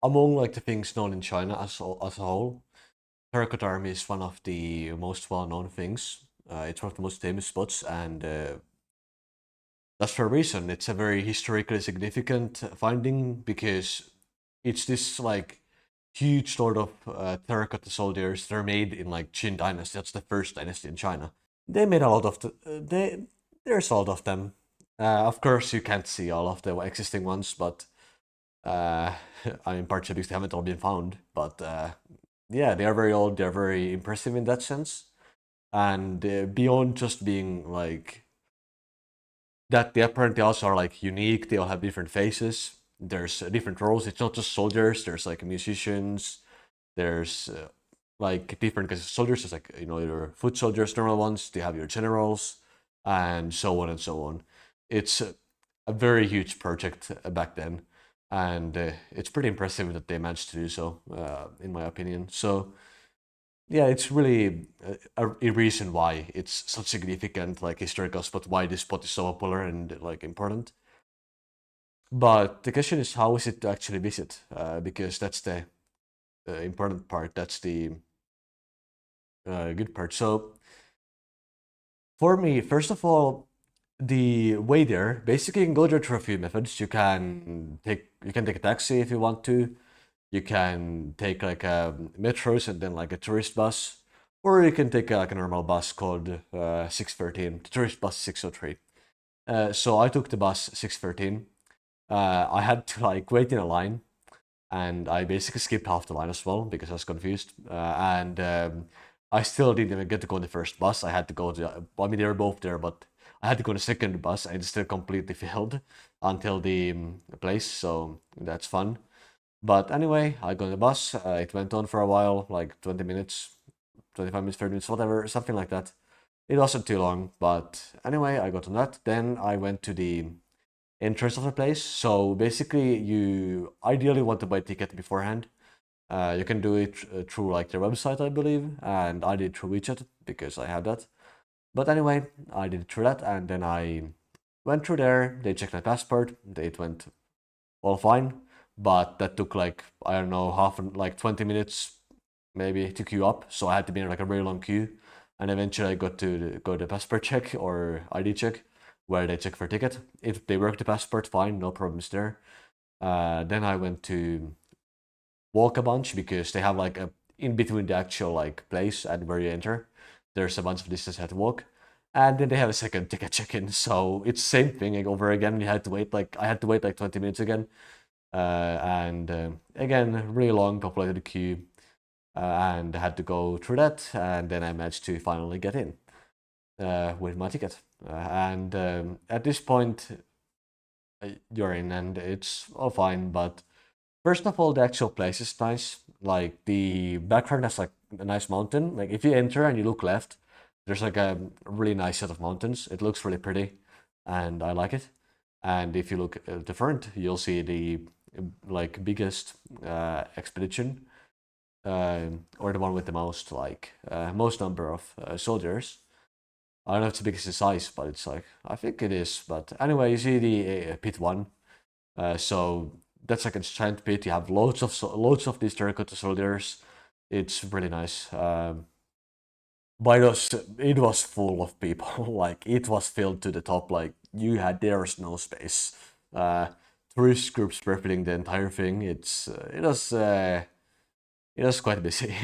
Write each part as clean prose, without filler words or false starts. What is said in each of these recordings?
among like the things known in China as a whole, Terracotta Army is one of the most well-known things. It's one of the most famous spots, and that's for a reason. It's a very historically significant finding because it's this like huge sort of terracotta soldiers. They're made in like Qin dynasty. That's the first dynasty in China. They made a lot of there's a lot of them. Of course, you can't see all of the existing ones, but uh, I mean, partially because they haven't all been found. But yeah, they are very old. They're very impressive in that sense, and beyond just being like that, they apparently also are like unique. They all have different faces. There's different roles. It's not just soldiers. There's like musicians. There's like different kinds of soldiers. There's like your foot soldiers, normal ones. They have your generals, and so on and so on. It's a very huge project back then, and it's pretty impressive that they managed to do so, in my opinion. So yeah, it's really a reason why it's such significant like historical spot, why this spot is so popular and like important. But the question is, how is it to actually visit? Because that's the important part. That's the good part. So for me, first of all, the way there, basically you can go there through a few methods. You can take a taxi if you want to. You can take like a metros and then like a tourist bus, or you can take like a normal bus called 613. The tourist bus 603. So I took the bus 613. I had to like wait in a line, and I basically skipped half the line as well because I was confused. And I still didn't even get to go on the first bus. I had to go to. I mean, they were both there, but I had to go on the second bus, and it's still completely filled until the place. So that's fun. But anyway, I got on the bus. It went on for a while, like 20 minutes, 25 minutes, 30 minutes, whatever, something like that. It wasn't too long, but anyway, I got on that. Then I went to the entrance of the place. So basically, you ideally want to buy a ticket beforehand. You can do it through like their website, I believe, and I did through WeChat because I have that. But anyway, I did it through that, and then I went through there. They checked my passport. It went all fine, but that took like I don't know like 20 minutes maybe to queue up. So I had to be in like a very long queue, and eventually I got to go to passport check or ID check, where they check for ticket. If they work the passport, fine, no problems there. Then I went to walk a bunch because they have like a in between the actual like place and where you enter, there's a bunch of distance I had to walk. And then they have a second ticket check-in, so it's the same thing like, over again. You had to wait like I had to wait like 20 minutes again, and again, really long populated queue, and I had to go through that, and then I managed to finally get in with my ticket. And at this point, you're in, and it's all fine. But first of all, the actual place is nice. Like the background has like a nice mountain. Like if you enter and you look left, there's like a really nice set of mountains. It looks really pretty, and I like it. And if you look at the front, you'll see the like biggest expedition, or the one with the most most number of soldiers. I don't know if it's the biggest in size, but it's like I think it is. But anyway, you see the pit one. So that's like a giant pit. You have loads of these terracotta soldiers. It's really nice. But it was full of people. Like it was filled to the top. Like there was no space. Uh, Tourist groups were filling the entire thing. It was quite busy.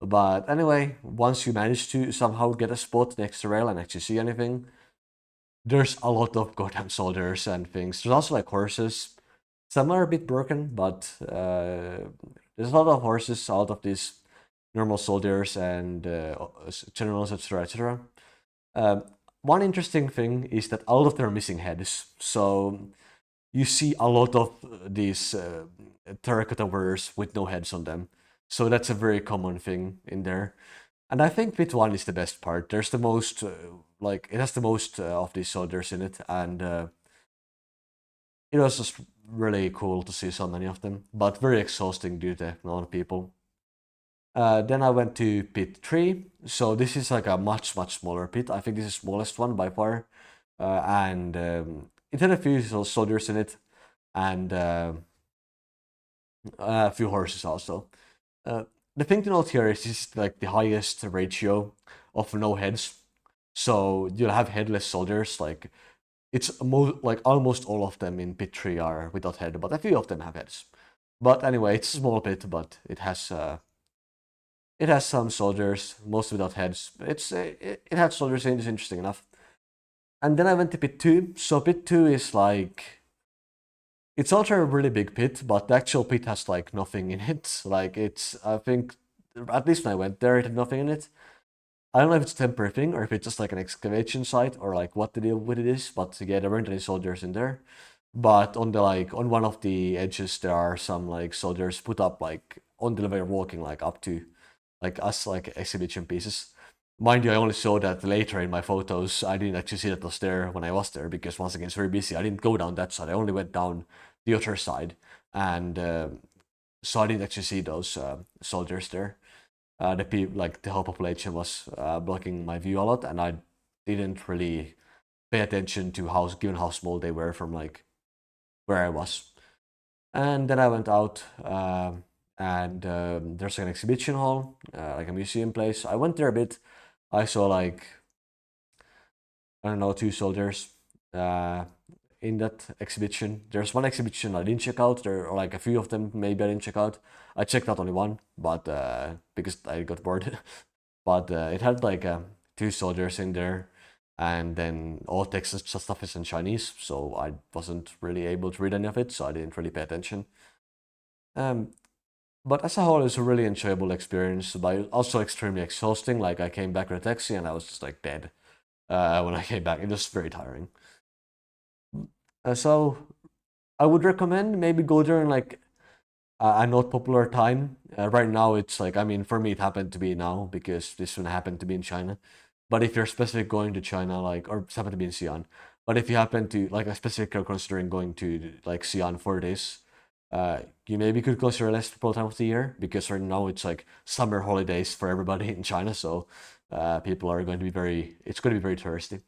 But anyway, once you manage to somehow get a spot next to rail and actually see anything, there's a lot of goddamn soldiers and things. There's also like horses. Some are a bit broken, but there's a lot of horses, a lot of these normal soldiers and generals, etc., etc. Um, One interesting thing is that a lot of them are missing heads. So you see a lot of these terracotta warriors with no heads on them. So that's a very common thing in there. And I think pit one is the best part. There's the most, it has the most of these soldiers in it, and it was just really cool to see so many of them, but very exhausting due to a lot of people. Then I went to pit 3. So this is like a much, much smaller pit. I think this is the smallest one by far. And it had a few soldiers in it. And A few horses also. Uh, the thing to note here is this is like the highest ratio of no heads. So you'll have headless soldiers. Like like almost all of them in pit 3 are without head, but a few of them have heads. But anyway, it's a small pit, but it has some soldiers, most without heads. It had soldiers in, it's interesting enough. And then I went to pit 2. So pit 2 is like it's also a really big pit, but the actual pit has like nothing in it. Like it's I think at least when I went there, it had nothing in it. I don't know if it's a temporary thing or if it's just like an excavation site or like what the deal with it is, but yeah, there weren't any soldiers in there. But on the like on one of the edges there are some like soldiers put up like on the level walking like up to like us like exhibition pieces. Mind you, I only saw that later in my photos. I didn't actually see that was there when I was there because once again it's very busy. I didn't go down that side. I only went down the other side, and so I didn't actually see those soldiers there. The people like the whole population was blocking my view a lot, and I didn't really pay attention to how given how small they were from like where I was. And then I went out, and there's an exhibition hall, like a museum place. I went there a bit. I saw like I don't know 2 soldiers uh, in that exhibition. There's one exhibition I didn't check out. There are like a few of them maybe I didn't check out. I checked out only one, but because I got bored. But it had like 2 soldiers in there, and then all text stuff is in Chinese, so I wasn't really able to read any of it, so I didn't really pay attention. Um, but as a whole, it was a really enjoyable experience, but also extremely exhausting. Like I came back in a taxi and I was just like dead when I came back. It was very tiring. So I would recommend maybe go during like a not popular time. Right now, it's like I mean, for me, it happened to be now because this one happened to be in China. But if you're specific going to China, like or it's happened to be in Xi'an, but if you happen to like a specific considering going to like Xi'an for days, you maybe could consider a less popular time of the year because right now it's like summer holidays for everybody in China, so people are going to be very. It's going to be very touristy.